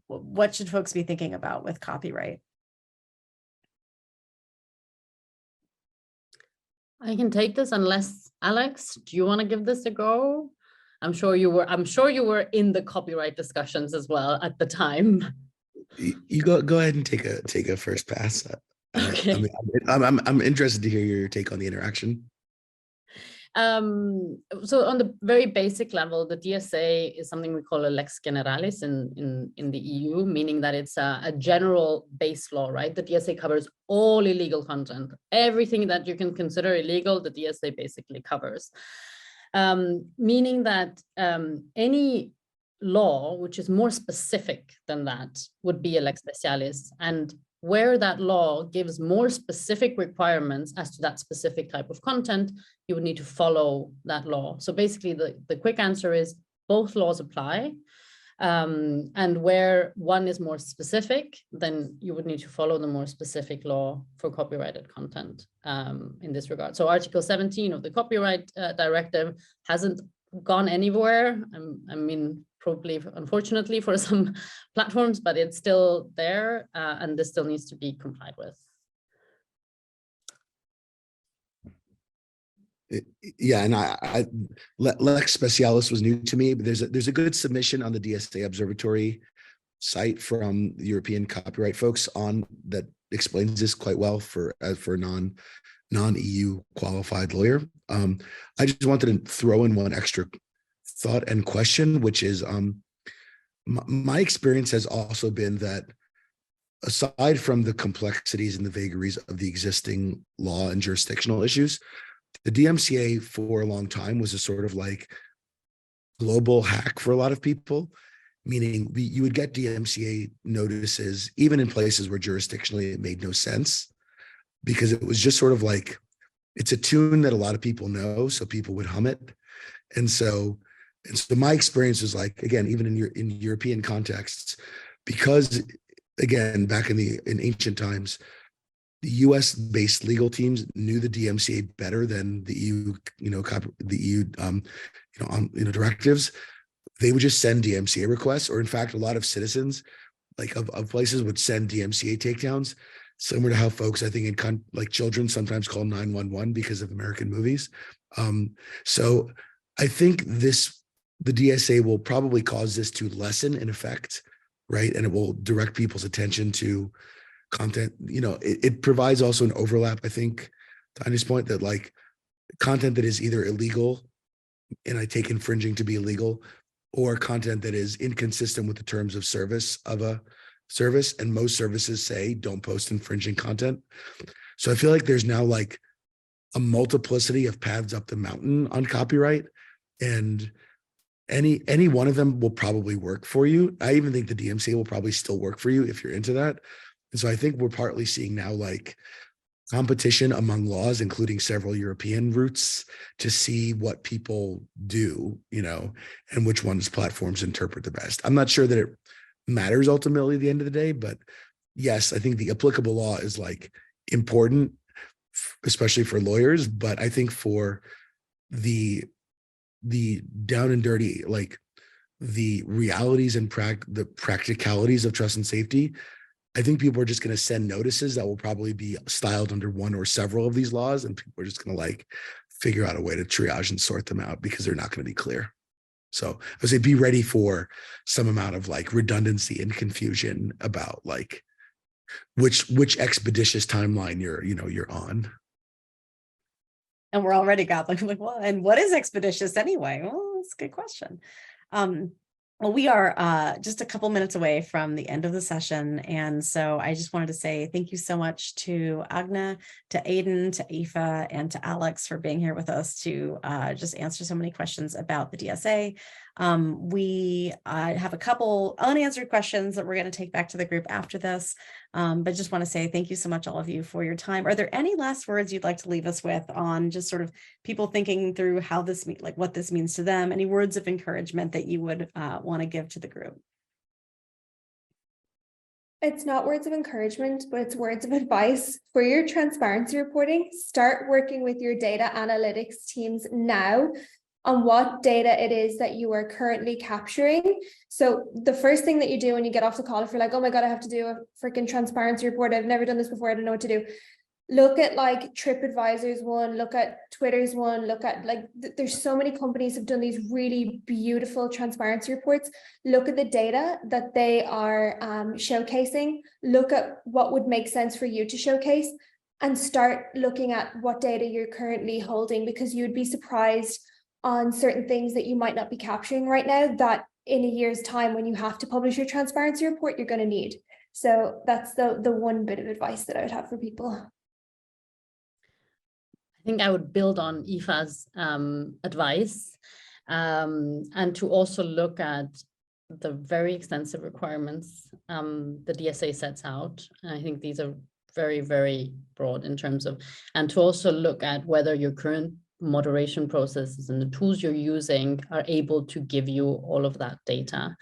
What should folks be thinking about with copyright?
I can take this unless, Alex, do you want to give this a go? I'm sure you were in the copyright discussions as well at the time.
You go ahead and take a first pass.
Okay.
I'm interested to hear your take on the interaction.
So on the very basic level, the DSA is something we call a lex generalis in the EU, meaning that it's a general base law, right? The DSA covers all illegal content. Everything that you can consider illegal, the DSA basically covers. Meaning that any law which is more specific than that would be a lex specialis, and where that law gives more specific requirements as to that specific type of content, you would need to follow that law. So basically the quick answer is both laws apply, and where one is more specific, then you would need to follow the more specific law for copyrighted content in this regard. So Article 17 of the Copyright Directive hasn't gone anywhere. I mean, probably unfortunately for some platforms, but it's still there, and this still needs to be complied with.
Yeah, and lex specialis was new to me, but there's a good submission on the DSA Observatory site from the European copyright folks on that explains this quite well for a non-EU qualified lawyer. I just wanted to throw in one extra thought and question, which is my experience has also been that aside from the complexities and the vagaries of the existing law and jurisdictional issues, the DMCA for a long time was a sort of like global hack for a lot of people, meaning you would get DMCA notices even in places where jurisdictionally it made no sense, because it was just sort of like, it's a tune that a lot of people know, so people would hum it. And so my experience was like, again, even in European contexts, because again, back in ancient times, the US based legal teams knew the DMCA better than the EU, the EU, directives. They would just send DMCA requests, or in fact, a lot of citizens like of places would send DMCA takedowns, similar to how folks, I think, like children sometimes call 911 because of American movies. So I think the DSA will probably cause this to lessen in effect, right? And it will direct people's attention to content. It provides also an overlap, I think, to Anya's point, that like content that is either illegal, and I take infringing to be illegal, or content that is inconsistent with the terms of service of a service. And most services say don't post infringing content. So I feel like there's now like a multiplicity of paths up the mountain on copyright, and any one of them will probably work for you. I even think the DMCA will probably still work for you if you're into that. And so I think we're partly seeing now like competition among laws, including several European routes, to see what people do, and which ones platforms interpret the best. I'm not sure that it matters ultimately at the end of the day, but yes, I think the applicable law is like important, especially for lawyers. But I think for the down and dirty, like the realities and the practicalities of trust and safety, I think people are just going to send notices that will probably be styled under one or several of these laws, and people are just going to like figure out a way to triage and sort them out because they're not going to be clear. So I would say be ready for some amount of like redundancy and confusion about like which expeditious timeline you're on.
And we're already got like, well, and what is expeditious anyway? Well, that's a good question. Well, we are just a couple minutes away from the end of the session. And so I just wanted to say thank you so much to Agna, to Aidan, to Aoife, and to Alex for being here with us to just answer so many questions about the DSA. We have a couple unanswered questions that we're going to take back to the group after this. But just want to say thank you so much, all of you, for your time. Are there any last words you'd like to leave us with on just sort of people thinking through how this, like what this means to them? Any words of encouragement that you would want to give to the group?
It's not words of encouragement, but it's words of advice. For your transparency reporting, start working with your data analytics teams now on what data it is that you are currently capturing. So the first thing that you do when you get off the call, if you're like, oh my God, I have to do a freaking transparency report, I've never done this before, I don't know what to do. Look at like TripAdvisor's one, look at Twitter's one, look at like, there's so many companies have done these really beautiful transparency reports. Look at the data that they are showcasing. Look at what would make sense for you to showcase. and start looking at what data you're currently holding, because you'd be surprised on certain things that you might not be capturing right now that in a year's time, when you have to publish your transparency report, you're going to need. So that's the one bit of advice that I would have for people.
I think I would build on Aoife's advice, and to also look at the very extensive requirements the DSA sets out. And I think these are very, very broad in terms of, and to also look at whether your current moderation processes and the tools you're using are able to give you all of that data,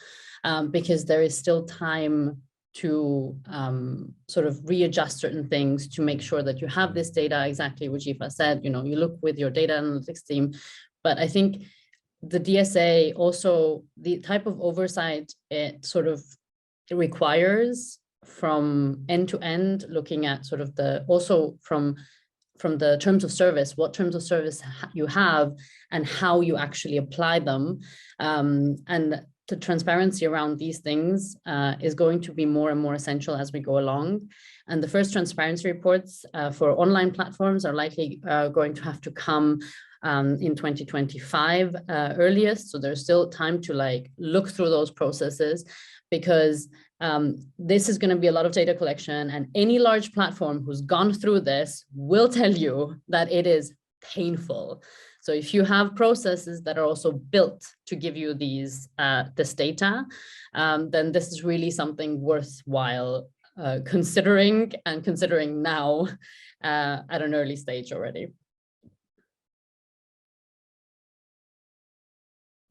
because there is still time to sort of readjust certain things to make sure that you have this data, exactly what Aoife said, you look with your data analytics team. But I think the DSA also, the type of oversight it sort of requires from end to end, looking at sort of also from the terms of service, what terms of service you have and how you actually apply them. And the transparency around these things is going to be more and more essential as we go along. And the first transparency reports for online platforms are likely going to have to come in 2025 earliest. So there's still time to look through those processes, because this is going to be a lot of data collection, and any large platform who's gone through this will tell you that it is painful. So if you have processes that are also built to give you this data, then this is really something worthwhile considering now at an early stage already.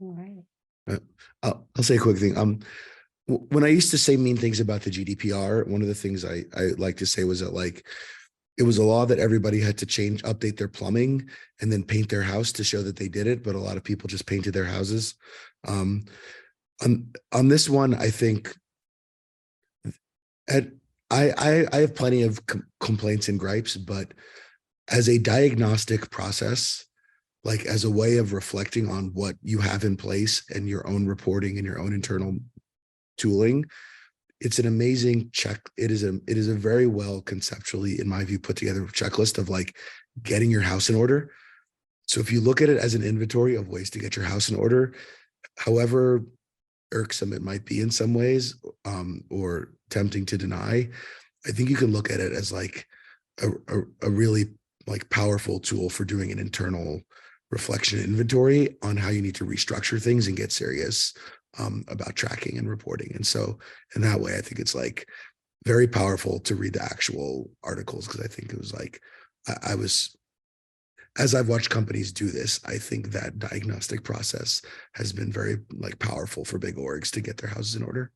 All right.
I'll say a quick thing. When I used to say mean things about the GDPR, one of the things I like to say was that it was a law that everybody had to update their plumbing and then paint their house to show that they did it. But a lot of people just painted their houses. On this one, I think I have plenty of complaints and gripes, but as a diagnostic process, as a way of reflecting on what you have in place and your own reporting and your own internal tooling, it's an amazing check. It is a very well conceptually, in my view, put together checklist of getting your house in order. So if you look at it as an inventory of ways to get your house in order, however irksome it might be in some ways, or tempting to deny, I think you can look at it as a really powerful tool for doing an internal reflection inventory on how you need to restructure things and get serious about tracking and reporting. And so in that way, I think it's very powerful to read the actual articles, because I think it was as I've watched companies do this, I think that diagnostic process has been very powerful for big orgs to get their houses in order.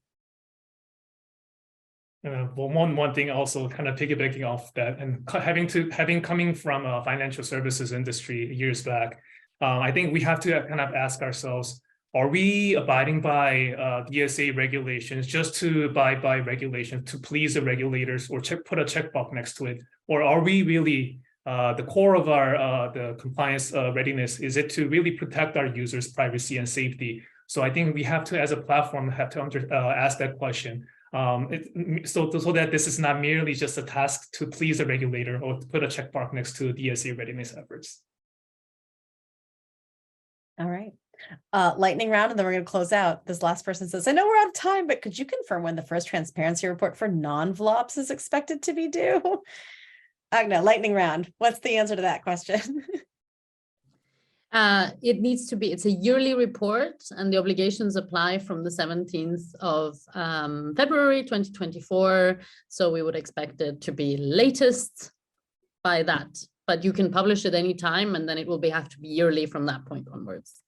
Well, one thing also kind of piggybacking off that, and having coming from a financial services industry years back, I think we have to kind of ask ourselves, are we abiding by DSA regulations just to abide by regulations to please the regulators or put a checkbox next to it? Or are we really, the core of our the compliance readiness, is it to really protect our users' privacy and safety? So I think we have to, as a platform, have to ask that question. So that this is not merely just a task to please the regulator or to put a checkmark next to DSA readiness efforts.
All right. Lightning round, and then we're going to close out. This last person says, I know we're out of time, but could you confirm when the first transparency report for non-VLOPs is expected to be due? Agna, lightning round. What's the answer to that question?
It needs to be, it's a yearly report, and the obligations apply from the 17th of February 2024. So we would expect it to be latest by that, but you can publish it anytime, and then it will have to be yearly from that point onwards.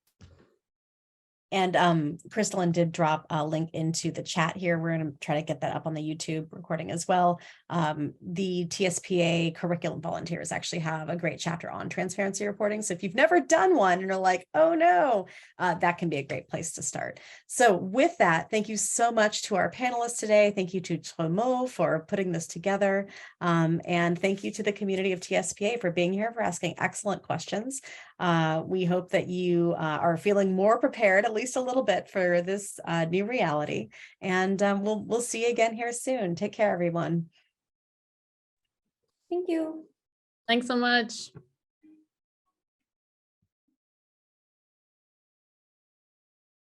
And Crystalline did drop a link into the chat here. We're going to try to get that up on the YouTube recording as well. The TSPA curriculum volunteers actually have a great chapter on transparency reporting. So if you've never done one and you're like, oh no, that can be a great place to start. So with that, thank you so much to our panelists today. Thank you to Tremau for putting this together. And thank you to the community of TSPA for being here, for asking excellent questions. We hope that you are feeling more prepared, at least a little bit, for this new reality. And we'll see you again here soon. Take care, everyone.
Thank you.
Thanks so much.